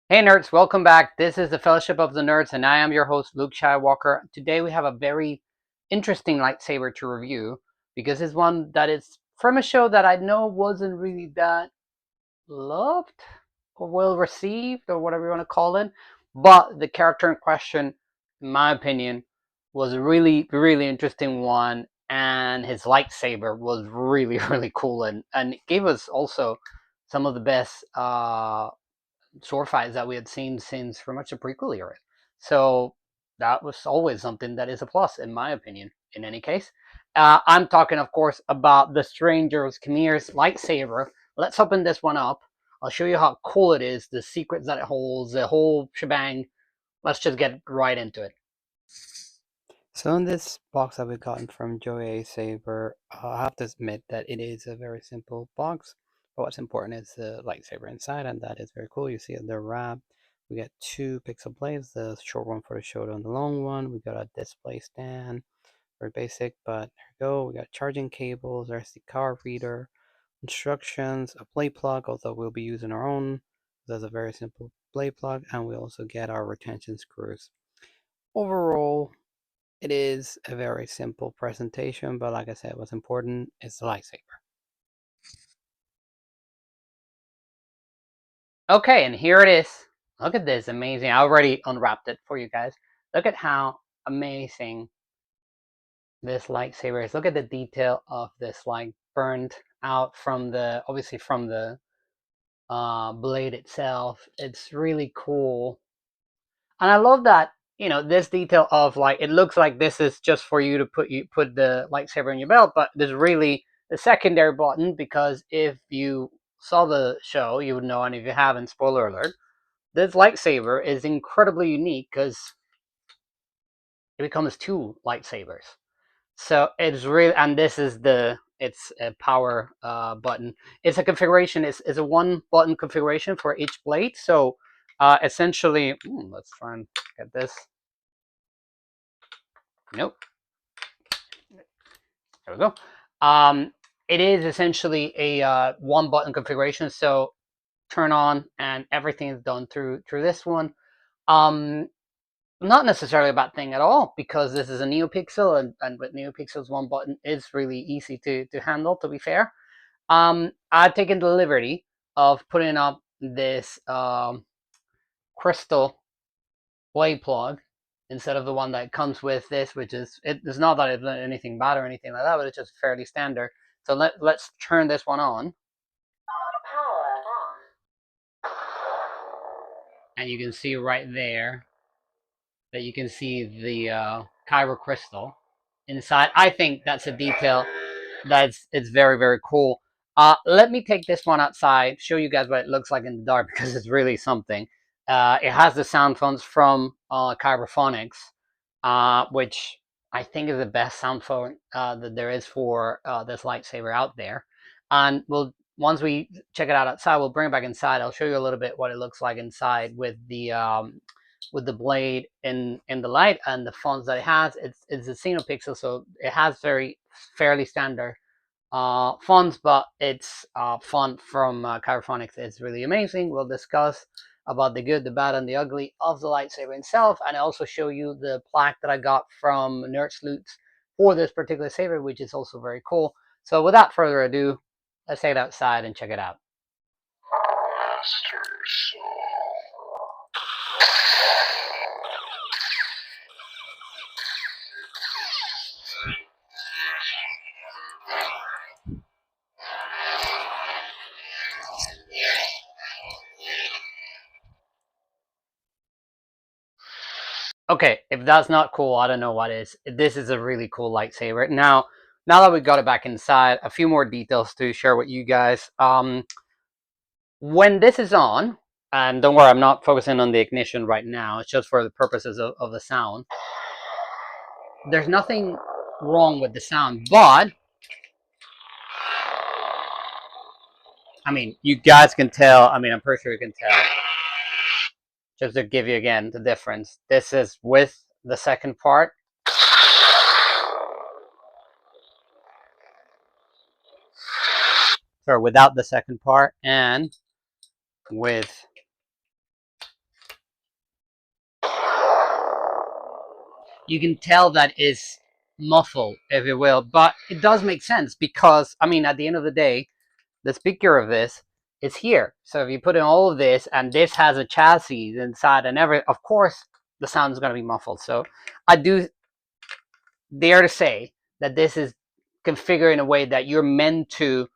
Hey nerds, welcome back. This is the Fellowship of the Nerds, and I am your host, Luke Skywalker. Today we have a very interesting lightsaber to review because it's one that is from a show that I know wasn't really that loved or well received or whatever you want to call it. But the character in question, in my opinion, was a really, really interesting one, and his lightsaber was really, really cool, and it gave us also some of the best sword fights that we had seen since pretty much the prequel era. So that was always something that is a plus, in my opinion. In any case, I'm talking, of course, about the Stranger's Khmer's lightsaber. Let's open this one up. I'll show you how cool it is, the secrets that it holds, the whole shebang. Let's just get right into it. So in this box that we've gotten from Joey Saber, I have to admit that it is a very simple box. But what's important is the lightsaber inside, and that is very cool. You see it there wrapped. We get two pixel blades, the short one for the shoulder and the long one. We got a display stand, very basic, but there we go. We got charging cables, there's the card reader, instructions, a blade plug, although we'll be using our own. That's a very simple blade plug, and we also get our retention screws. Overall, it is a very simple presentation, but like I said, what's important is the lightsaber. Okay, and here it is. Look at this, amazing. I already unwrapped it for you guys. Look at how amazing this lightsaber is. Look at the detail of this, like burned out from the, obviously from the blade itself. It's really cool. And I love that, this detail of like, it looks like this is just for you to put the lightsaber in your belt, but there's really the secondary button, because if you saw the show, you would know, and if you haven't, spoiler alert, this lightsaber is incredibly unique because it becomes two lightsabers. So it's really, and this is it's a power button. It's a configuration. It's a one button configuration for each blade. So essentially, let's try and get this. Nope. There we go. It is essentially a one button configuration. So turn on, and everything is done through this one. Um, Not necessarily a bad thing at all, because this is a NeoPixel, and with NeoPixels, one button is really easy to handle, to be fair. I've taken the liberty of putting up this crystal blade plug instead of the one that comes with this, which is, it's not that it's anything bad or anything like that, but it's just fairly standard. So let's turn this one on, and you can see right there that you can see the Kyber crystal inside. I think that's a detail that's, it's very, very cool. Let me take this one outside, show you guys what it looks like in the dark, because it's really something. It has the sound fonts from Kyberphonics, which I think is the best sound font that there is for this lightsaber out there. And once we check it out outside, we'll bring it back inside. I'll show you a little bit what it looks like inside with the blade in the light and the fonts that it has. It's a Xenopixel, so it has very fairly standard fonts, but its font from Kyrophonics is really amazing. We'll discuss about the good, the bad, and the ugly of the lightsaber itself, and I also show you the plaque that I got from Nerd Sleuths for this particular saber, which is also very cool. So without further ado, let's take it outside and check it out. Master Okay, if that's not cool, I don't know what is. This is a really cool lightsaber. Now that we got it back inside, a few more details to share with you guys. When this is on, and don't worry, I'm not focusing on the ignition right now. It's just for the purposes of the sound. There's nothing wrong with the sound, but I mean, you guys can tell. I mean, I'm pretty sure you can tell. Just to give you again the difference. This is with the second part. Sorry, without the second part, and with you can tell that is muffled, if you will. But it does make sense because, I mean, at the end of the day, the speaker of this is here. So if you put in all of this and this has a chassis inside and of course, the sound is going to be muffled. So I do dare to say that this is configured in a way that you're meant to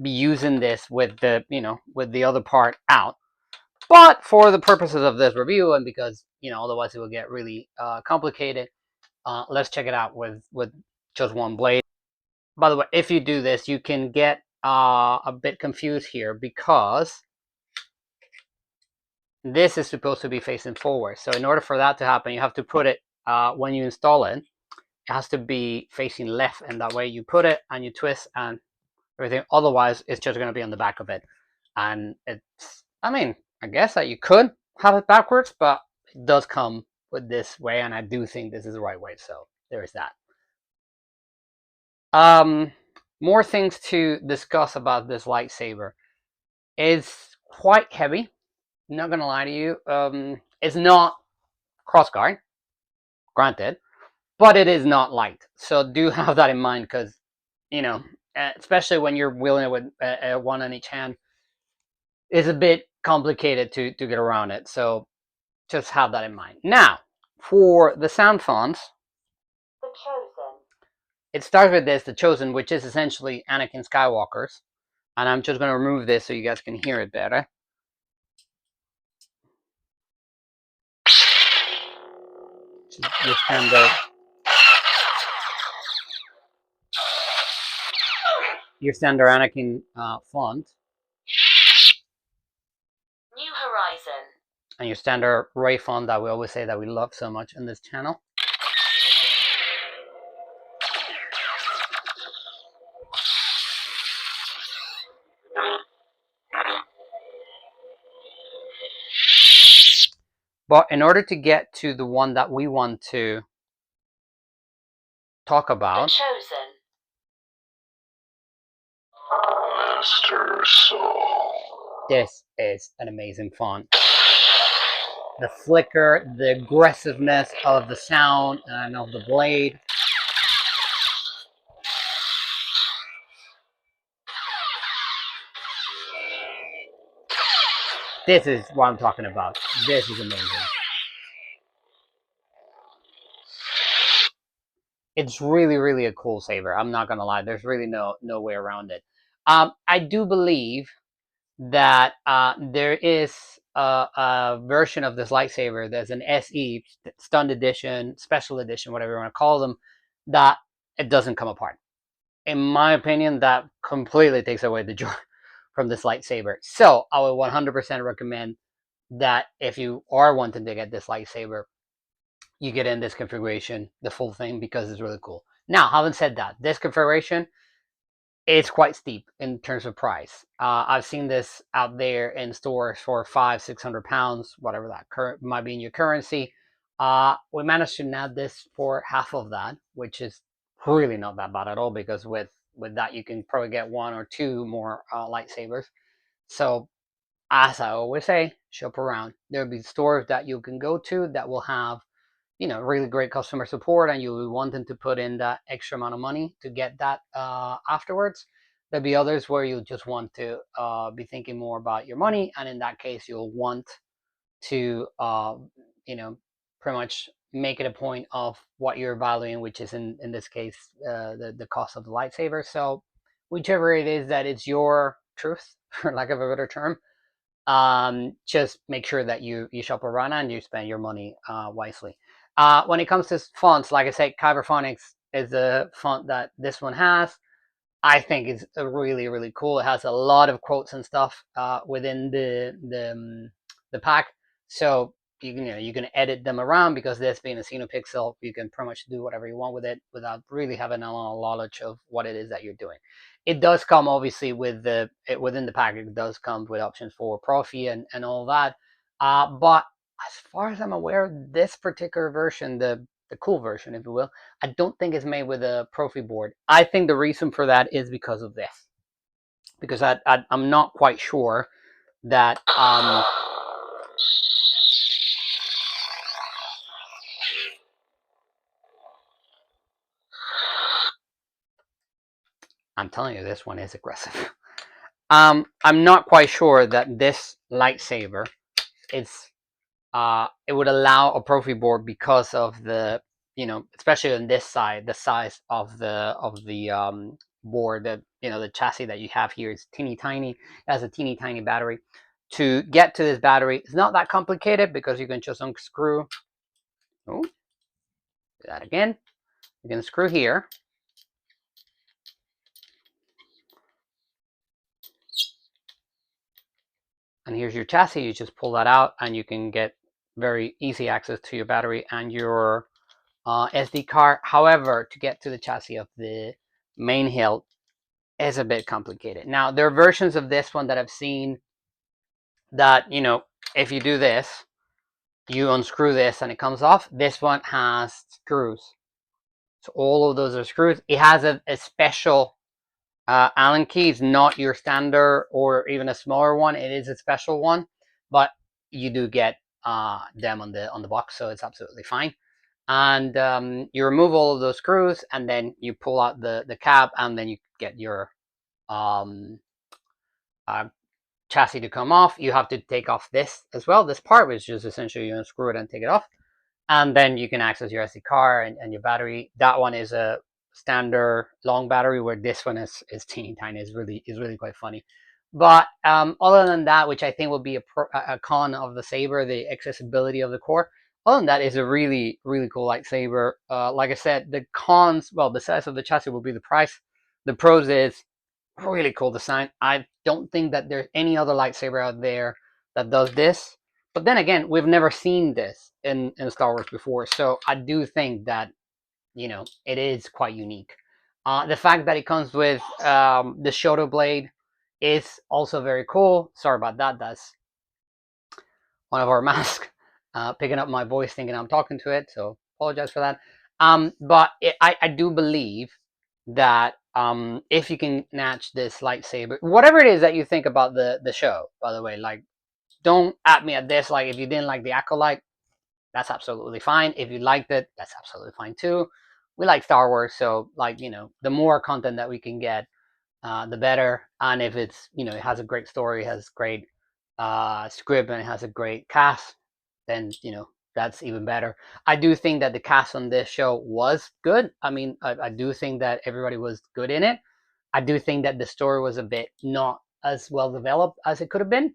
be using this with the, with the other part out. But for the purposes of this review, and because, otherwise it will get really complicated, let's check it out with just one blade. By the way, if you do this, you can get a bit confused here because this is supposed to be facing forward. So in order for that to happen, you have to put it, when you install it, it has to be facing left, and that way you put it and you twist and everything. Otherwise, it's just going to be on the back of it. And it's, I mean, I guess that you could have it backwards, but it does come with this way, and I do think this is the right way. So there is that. More things to discuss about this lightsaber. It's quite heavy. Not gonna lie to you. It's not crossguard, granted, but it is not light. So do have that in mind, because especially when you're wielding it with one on each hand, it's a bit complicated to get around it. So just have that in mind. Now, for the sound fonts, The Chosen. It starts with this, the Chosen, which is essentially Anakin Skywalker's. And I'm just going to remove this so you guys can hear it better. Your standard, Anakin font. New Horizon. And your standard Ray font that we always say that we love so much in this channel. But in order to get to the one that we want to talk about, The Chosen. Master Soul. This is an amazing font. The flicker, the aggressiveness of the sound and of the blade. This is what I'm talking about. This is amazing. It's really, really a cool saber. I'm not gonna lie. There's really no way around it. I do believe that there is a version of this lightsaber. There's an SE, stunned edition, special edition, whatever you want to call them, that it doesn't come apart. In my opinion, that completely takes away the joy from this lightsaber. So I would 100% recommend that if you are wanting to get this lightsaber, you get in this configuration, the full thing, because it's really cool. Now, having said that, this configuration is quite steep in terms of price. I've seen this out there in stores for £500-600, whatever that might be in your currency. We managed to nab this for half of that, which is really not that bad at all, because with that you can probably get one or two more lightsabers. So as I always say, shop around. There'll be stores that you can go to that will have really great customer support, and you want them to put in that extra amount of money to get that afterwards. There'll be others where you just want to be thinking more about your money, and in that case, you'll want to, pretty much make it a point of what you're valuing, which is in this case the cost of the lightsaber. So whichever it is that it's your truth, for lack of a better term, just make sure that you shop around and you spend your money wisely. When it comes to fonts, like I said, Kyberphonics is the font that this one has. I think it's really, really cool. It has a lot of quotes and stuff within the pack, so you can edit them around, because this being a Xenopixel, you can pretty much do whatever you want with it without really having a lot of knowledge of what it is that you're doing. It does come obviously with within the pack. It does come with options for Proffie and all that, but as far as I'm aware, this particular version, the cool version, if you will, I don't think it's made with a Proffie board. I think the reason for that is because of this. Because I'm not quite sure that I'm telling you, this one is aggressive. I'm not quite sure that this lightsaber is it would allow a Proffie board because of the, especially on this side, the size of the board, that the chassis that you have here is teeny tiny. It has a teeny tiny battery. To get to this battery, it's not that complicated because you can just unscrew. Oh, do that again. You can screw here. And here's your chassis. You just pull that out and you can get very easy access to your battery and your SD card. However, to get to the chassis of the main hilt is a bit complicated. Now, there are versions of this one that I've seen that, if you do this, you unscrew this and it comes off. This one has screws. So all of those are screws. It has a special Allen key. It's not your standard or even a smaller one. It is a special one, but you do get them on the box, so it's absolutely fine. And you remove all of those screws, and then you pull out the cap, and then you get your chassis to come off. You have to take off this as well, this part, which is essentially you unscrew it and take it off, and then you can access your SD card and your battery. That one is a standard long battery, where this one is teeny tiny. Is really quite funny. But other than that, which I think will be a con of the saber, the accessibility of the core. Other than that, is a really cool lightsaber. Like I said, the cons, well, besides of the chassis, will be the price. The pros is really cool design. I don't think that there's any other lightsaber out there that does this. But then again, we've never seen this in Star Wars before, so I do think that it is quite unique. The fact that it comes with the shoulder blade is also very cool. Sorry about that. That's one of our masks picking up my voice, thinking I'm talking to it. So apologize for that. But I do believe that if you can match this lightsaber, whatever it is that you think about the show, by the way, like, don't at me at this. Like, if you didn't like the Acolyte, that's absolutely fine. If you liked it, that's absolutely fine too. We like Star Wars, so like, the more content that we can get, the better. And if it's, it has a great story, has great script, and it has a great cast, then that's even better. I do think that the cast on this show was good. I mean, I do think that everybody was good in it. I do think that the story was a bit not as well developed as it could have been,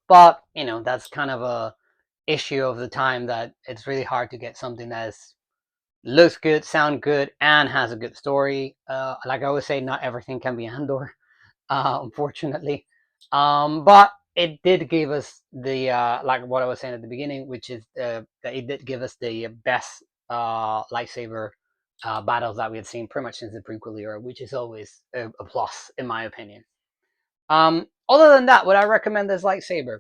but that's kind of a issue of the time, that it's really hard to get something that looks good, sound good, and has a good story. Like I always say, not everything can be Andor, unfortunately. But it did give us the like what I was saying at the beginning, which is that it did give us the best lightsaber battles that we had seen pretty much since the prequel era, which is always a plus in my opinion. Other than that, would I recommend this lightsaber?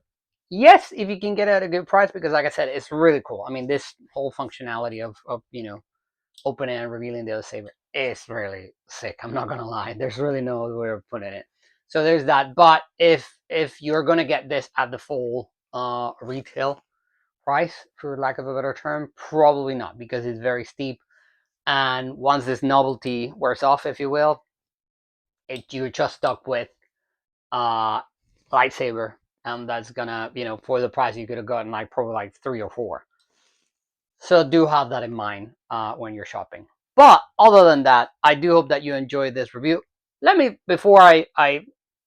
Yes, if you can get it at a good price, because like I said, it's really cool. I mean, this whole functionality of opening and revealing the other saber is really sick. I'm not gonna lie. There's really no other way of putting it. So there's that. But if you're gonna get this at the full retail price, for lack of a better term, probably not, because it's very steep. And once this novelty wears off, if you will, you're just stuck with lightsaber, and that's gonna, for the price you could have gotten like probably like 3 or 4. So do have that in mind when you're shopping. But other than that, I do hope that you enjoyed this review. Let me, before I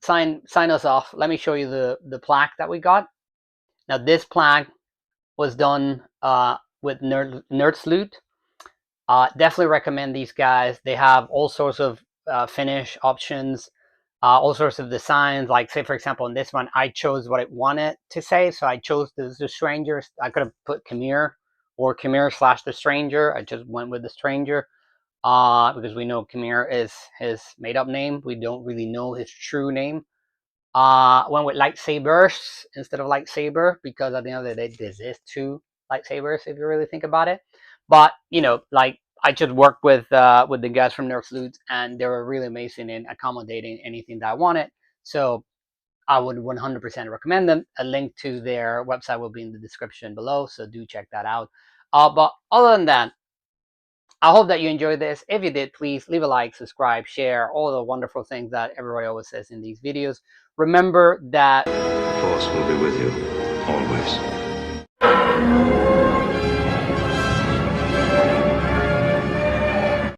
sign us off, let me show you the plaque that we got. Now this plaque was done with Nerdsleuth. Definitely recommend these guys. They have all sorts of finish options, all sorts of designs. Like, say for example, in this one, I chose what I wanted to say, so I chose the Stranger. I could have put Khmer or Khmer / the Stranger. I just went with the Stranger because we know Khmer is his made-up name. We don't really know his true name. Went with lightsabers instead of lightsaber, because at the end of the day, this is 2 lightsabers if you really think about it. But like, I just worked with the guys from Nerdsleuth, and they were really amazing in accommodating anything that I wanted. So I would 100% recommend them. A link to their website will be in the description below, so do check that out. But other than that, I hope that you enjoyed this. If you did, please leave a like, subscribe, share, all the wonderful things that everybody always says in these videos. Remember that the Force will be with you, always.